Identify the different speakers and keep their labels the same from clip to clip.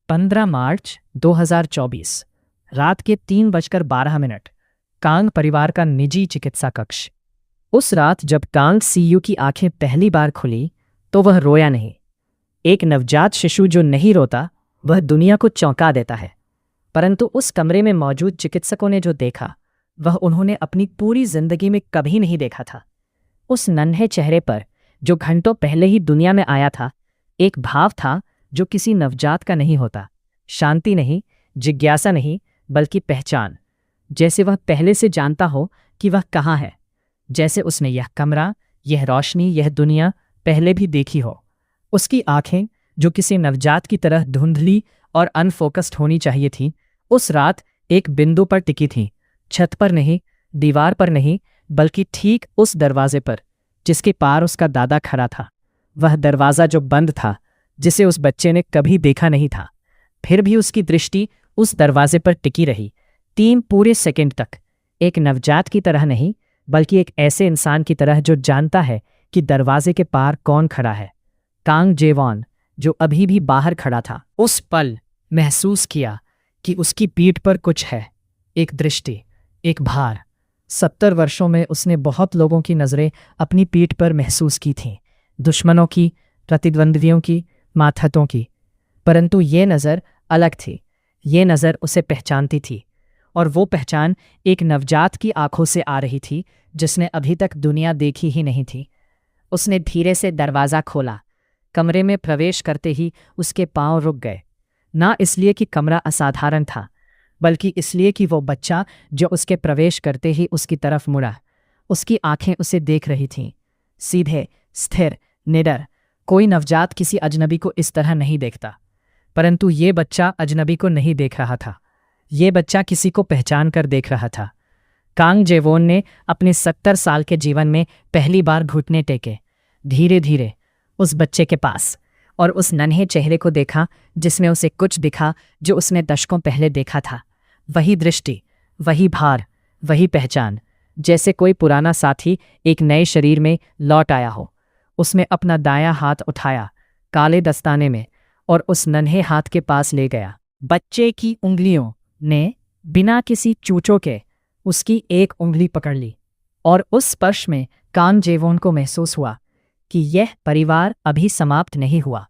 Speaker 1: 15 मार्च 2024 रात के 3:12। कांग परिवार का निजी चिकित्सा कक्ष। उस रात जब कांग सीयू की आंखें पहली बार खुली तो वह रोया नहीं। एक नवजात शिशु जो नहीं रोता वह दुनिया को चौंका देता है, परंतु उस कमरे में मौजूद चिकित्सकों ने जो देखा वह उन्होंने अपनी पूरी जिंदगी में कभी नहीं देखा था। उस नन्हे चेहरे पर जो घंटों पहले ही दुनिया में आया था, एक भाव था जो किसी नवजात का नहीं होता। शांति नहीं, जिज्ञासा नहीं, बल्कि पहचान। जैसे वह पहले से जानता हो कि वह कहाँ है, जैसे उसने यह कमरा, यह रोशनी, यह दुनिया पहले भी देखी हो। उसकी आंखें जो किसी नवजात की तरह धुंधली और अनफोकस्ड होनी चाहिए थी, उस रात एक बिंदु पर टिकी थीं। छत पर नहीं, दीवार पर नहीं, बल्कि ठीक उस दरवाजे पर जिसके पार उसका दादा खड़ा था। वह दरवाज़ा जो बंद था, जिसे उस बच्चे ने कभी देखा नहीं था। फिर भी उसकी दृष्टि उस दरवाजे पर टिकी रही 3 पूरे सेकंड तक। एक नवजात की तरह नहीं, बल्कि एक ऐसे इंसान की तरह जो जानता है कि दरवाजे के पार कौन खड़ा है। कांग जेवॉन जो अभी भी बाहर खड़ा था, उस पल महसूस किया कि उसकी पीठ पर कुछ है, एक दृष्टि, एक भार। 70 वर्षों में उसने बहुत लोगों की नज़रें अपनी पीठ पर महसूस की थीं, दुश्मनों की, प्रतिद्वंद्वियों की, मातहतों की, परंतु ये नज़र अलग थी। ये नज़र उसे पहचानती थी, और वो पहचान एक नवजात की आंखों से आ रही थी जिसने अभी तक दुनिया देखी ही नहीं थी। उसने धीरे से दरवाज़ा खोला। कमरे में प्रवेश करते ही उसके पांव रुक गए, ना इसलिए कि कमरा असाधारण था, बल्कि इसलिए कि वो बच्चा जो उसके प्रवेश करते ही उसकी तरफ मुड़ा। उसकी आंखें उसे देख रही थीं, सीधे, स्थिर, निडर। कोई नवजात किसी अजनबी को इस तरह नहीं देखता, परंतु ये बच्चा अजनबी को नहीं देख रहा था। ये बच्चा किसी को पहचान कर देख रहा था। कांग जेवोन ने अपने 70 साल के जीवन में पहली बार घुटने टेके, धीरे धीरे उस बच्चे के पास, और उस नन्हे चेहरे को देखा जिसमें उसे कुछ दिखा जो उसने दशकों पहले देखा था। वही दृष्टि, वही भार, वही पहचान। जैसे कोई पुराना साथी एक नए शरीर में लौट आया हो। उसने अपना दायां हाथ उठाया काले दस्ताने में और उस नन्हे हाथ के पास ले गया। बच्चे की उंगलियों ने बिना किसी चूचों के उसकी एक उंगली पकड़ ली, और उस स्पर्श में कांग जेवोन को महसूस हुआ कि यह परिवार अभी समाप्त नहीं हुआ,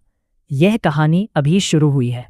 Speaker 1: यह कहानी अभी शुरू हुई है।